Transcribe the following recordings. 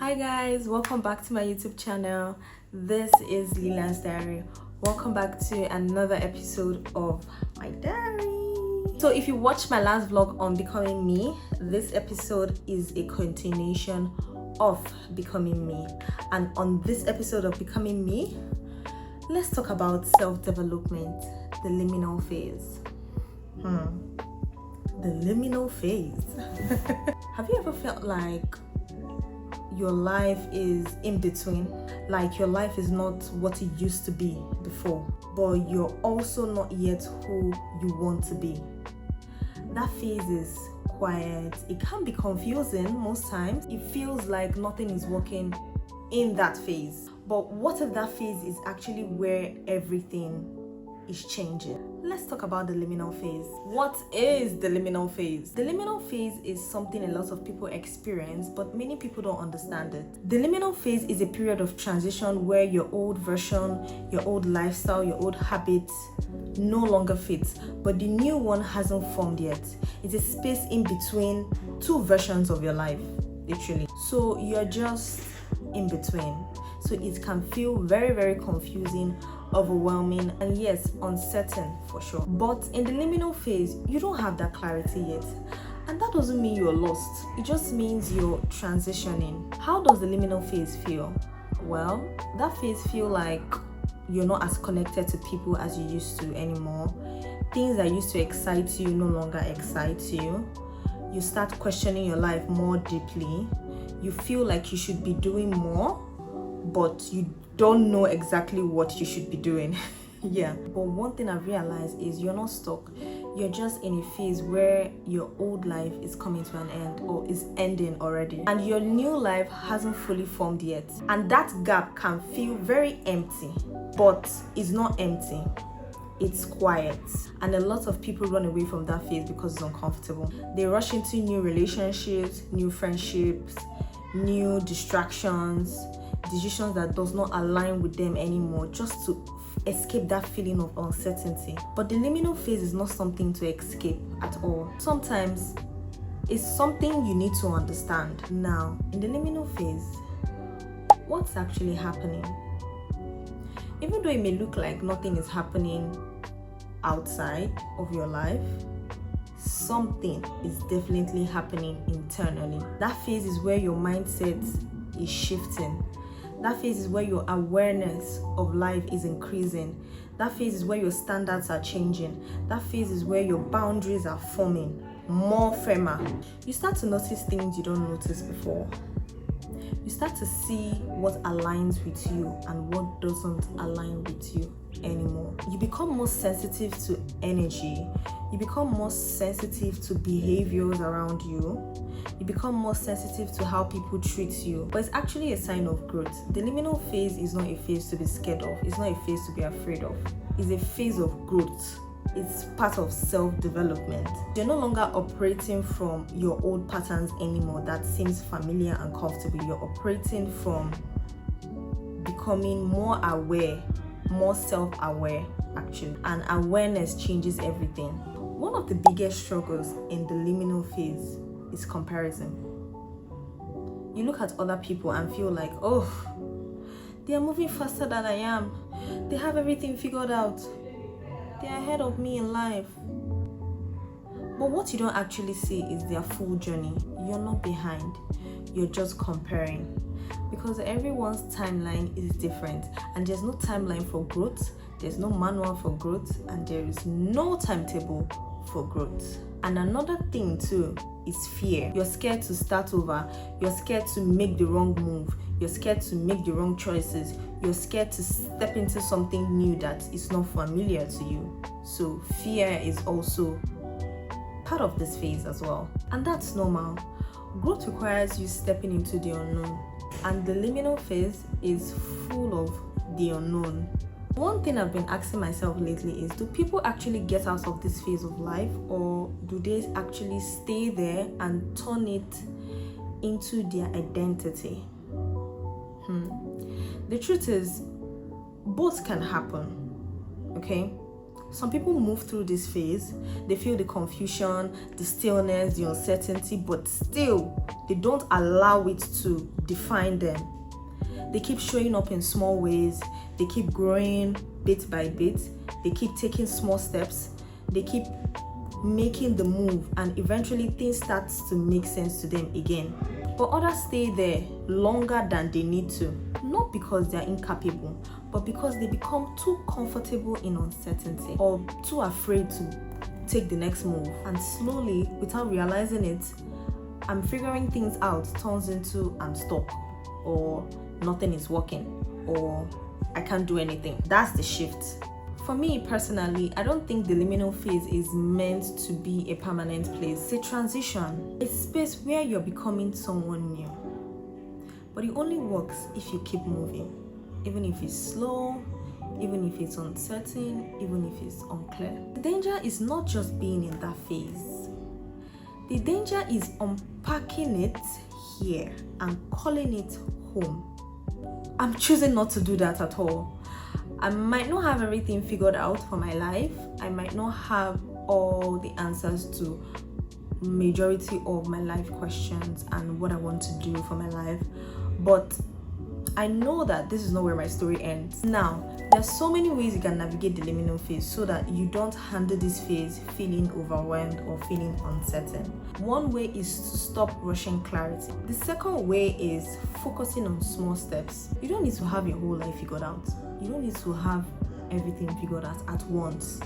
Hi guys, welcome back to my YouTube channel. This is LILA'S diary. Welcome back to another episode of my diary. So if you watched my last vlog on becoming me, this episode is a continuation of becoming me. And on this episode of becoming me, let's talk about self-development, the liminal phase. The liminal phase. Have you ever felt like your life is in between? Like your life is not what it used to be before, but you're also not yet who you want to be. That phase is quiet. It can be confusing most times. It feels like nothing is working in that phase. But what if that phase is actually where everything is changing? Let's talk about the liminal phase. What is the liminal phase? The liminal phase is something a lot of people experience, but many people don't understand it. The liminal phase is a period of transition where your old version, your old lifestyle, your old habits no longer fits, but the new one hasn't formed yet. It's a space in between two versions of your life, literally. So you're just in between. So it can feel very, very confusing, overwhelming, and yes, uncertain for sure. But in the liminal phase, you don't have that clarity yet. And that doesn't mean you're lost. It just means you're transitioning. How does the liminal phase feel? Well, that phase feel like you're not as connected to people as you used to anymore. Things that used to excite you no longer excite you. You start questioning your life more deeply. You feel like you should be doing more, but you don't know exactly what you should be doing. Yeah, but one thing I've realized is you're not stuck. You're just in a phase where your old life is coming to an end or is ending already, and your new life hasn't fully formed yet. And that gap can feel very empty, but it's not empty. It's quiet. And a lot of people run away from that phase because it's uncomfortable. They rush into new relationships, new friendships, new distractions, decisions that does not align with them anymore, just to escape that feeling of uncertainty. But the liminal phase is not something to escape at all. Sometimes it's something you need to understand. Now, in the liminal phase, what's actually happening? Even though it may look like nothing is happening outside of your life, something is definitely happening internally. That phase is where your mindset is shifting. That phase is where your awareness of life is increasing. That phase is where your standards are changing. That phase is where your boundaries are forming more firmer. You start to notice things you don't notice before. You start to see what aligns with you and what doesn't align with you anymore. You become more sensitive to energy. You become more sensitive to behaviors around you. You become more sensitive to how people treat you. But it's actually a sign of growth. The liminal phase is not a phase to be scared of. It's not a phase to be afraid of. It's a phase of growth. It's part of self-development. You're no longer operating from your old patterns anymore that seems familiar and comfortable. You're operating from becoming more aware, more self-aware actually. And awareness changes everything. One of the biggest struggles in the liminal phase is comparison. You look at other people and feel like, oh, they are moving faster than I am. They have everything figured out. They are ahead of me in life. But what you don't actually see is their full journey. You're not behind. You're just comparing. Because everyone's timeline is different. And there's no timeline for growth. There's no manual for growth. And there is no timetable for growth. And another thing too is fear. You're scared to start over. You're scared to make the wrong move. You're scared to make the wrong choices. You're scared to step into something new that is not familiar to you. So fear is also part of this phase as well. And that's normal. Growth requires you stepping into the unknown. And the liminal phase is full of the unknown. One thing I've been asking myself lately is, do people actually get out of this phase of life, or do they actually stay there and turn it into their identity? The truth is, both can happen, okay? Some people move through this phase, they feel the confusion, the stillness, the uncertainty, but still, they don't allow it to define them. They keep showing up in small ways, they keep growing bit by bit, they keep taking small steps, they keep making the move, and eventually things start to make sense to them again. But others stay there longer than they need to, not because they're incapable, but because they become too comfortable in uncertainty or too afraid to take the next move. And slowly, without realizing it, I'm figuring things out turns into I'm stuck, or nothing is working, or I can't do anything. That's the shift. For me personally, I don't think the liminal phase is meant to be a permanent place. It's a transition, a space where you're becoming someone new. But it only works if you keep moving, even if it's slow, even if it's uncertain, even if it's unclear. The danger is not just being in that phase. The danger is unpacking it here and calling it home. I'm choosing not to do that at all. I might not have everything figured out for my life. I might not have all the answers to majority of my life questions and what I want to do for my life, but I know that this is not where my story ends. Now, there's so many ways you can navigate the liminal phase so that you don't handle this phase feeling overwhelmed or feeling uncertain. One way is to stop rushing clarity. The second way is focusing on small steps. You don't need to have your whole life figured out. You don't need to have everything figured out at once.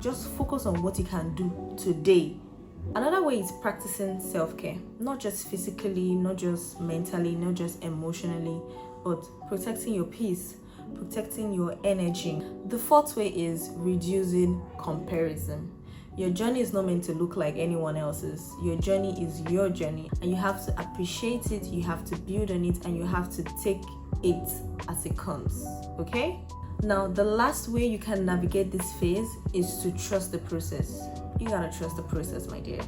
Just focus on what you can do today. Another way is practicing self-care, not just physically, not just mentally, not just emotionally, but protecting your peace, protecting your energy. The fourth way is reducing comparison. Your journey is not meant to look like anyone else's. Your journey is your journey, and you have to appreciate it, you have to build on it, and you have to take it as it comes, okay? Now, the last way you can navigate this phase is to trust the process. You gotta trust the process, my dear.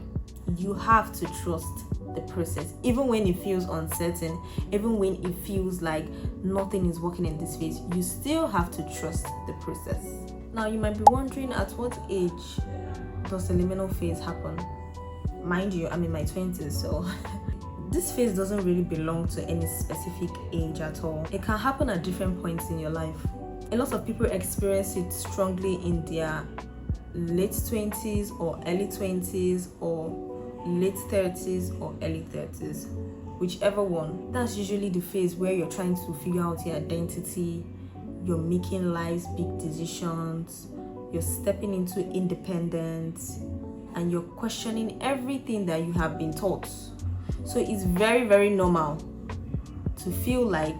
You have to trust the process, even when it feels uncertain, even when it feels like nothing is working in this phase. You still have to trust the process. Now, you might be wondering, at what age does the liminal phase happen? Mind you, I'm in my 20s, so this phase doesn't really belong to any specific age at all. It can happen at different points in your life. A lot of people experience it strongly in their late 20s or early 20s, or late 30s or early 30s, whichever one. That's usually the phase where you're trying to figure out your identity, you're making life's big decisions, you're stepping into independence, and you're questioning everything that you have been taught. So it's very, very normal to feel like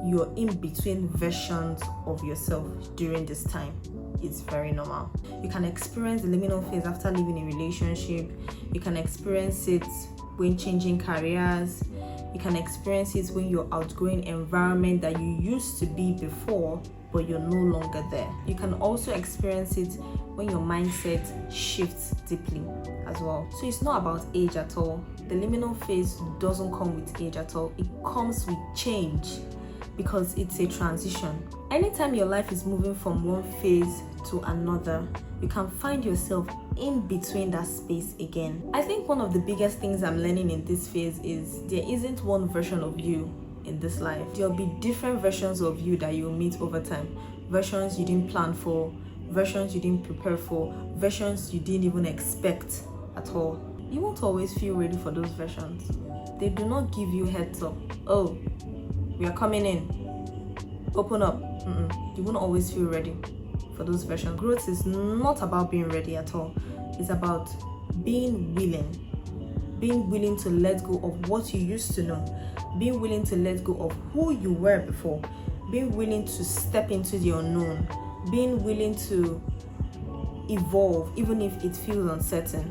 you're in between versions of yourself during this time. It's very normal. You can experience the liminal phase after leaving a relationship. You can experience it when changing careers. You can experience it when you're outgrowing environment that you used to be before, but you're no longer there. You can also experience it when your mindset shifts deeply as well. So it's not about age at all. The liminal phase doesn't come with age at all. It comes with change, because it's a transition. Anytime your life is moving from one phase to another, you can find yourself in between that space again. I think one of the biggest things I'm learning in this phase is there isn't one version of you in this life. There'll be different versions of you that you'll meet over time. Versions you didn't plan for, versions you didn't prepare for, versions you didn't even expect at all. You won't always feel ready for those versions. They do not give you heads up. Oh, we are coming in. Open up. You won't always feel ready for those versions. Growth is not about being ready at all. It's about being willing to let go of what you used to know, being willing to let go of who you were before, being willing to step into the unknown, being willing to evolve even if it feels uncertain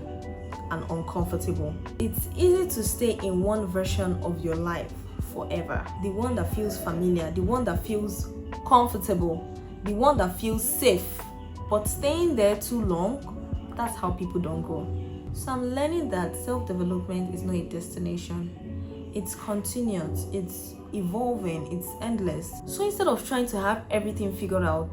and uncomfortable. It's easy to stay in one version of your life forever, the one that feels familiar, the one that feels comfortable, the one that feels safe. But staying there too long, that's how people don't grow. So I'm learning that self-development is not a destination. It's continuous, it's evolving, it's endless. So instead of trying to have everything figured out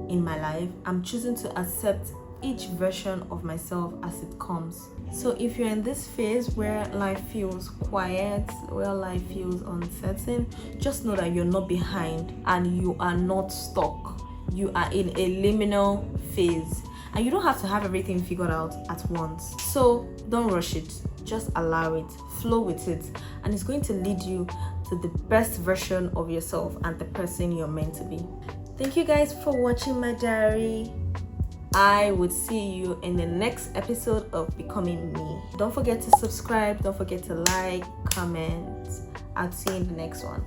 in my life. I'm choosing to accept each version of myself as it comes. So if you're in this phase where life feels quiet, where life feels uncertain, just know that you're not behind and you are not stuck. You are in a liminal phase and you don't have to have everything figured out at once. So don't rush it, just allow it, flow with it, and it's going to lead you to the best version of yourself and the person you're meant to be. Thank you guys for watching my diary. I would see you in the next episode of Becoming Me. Don't forget to subscribe, don't forget to like, comment. I'll see you in the next one.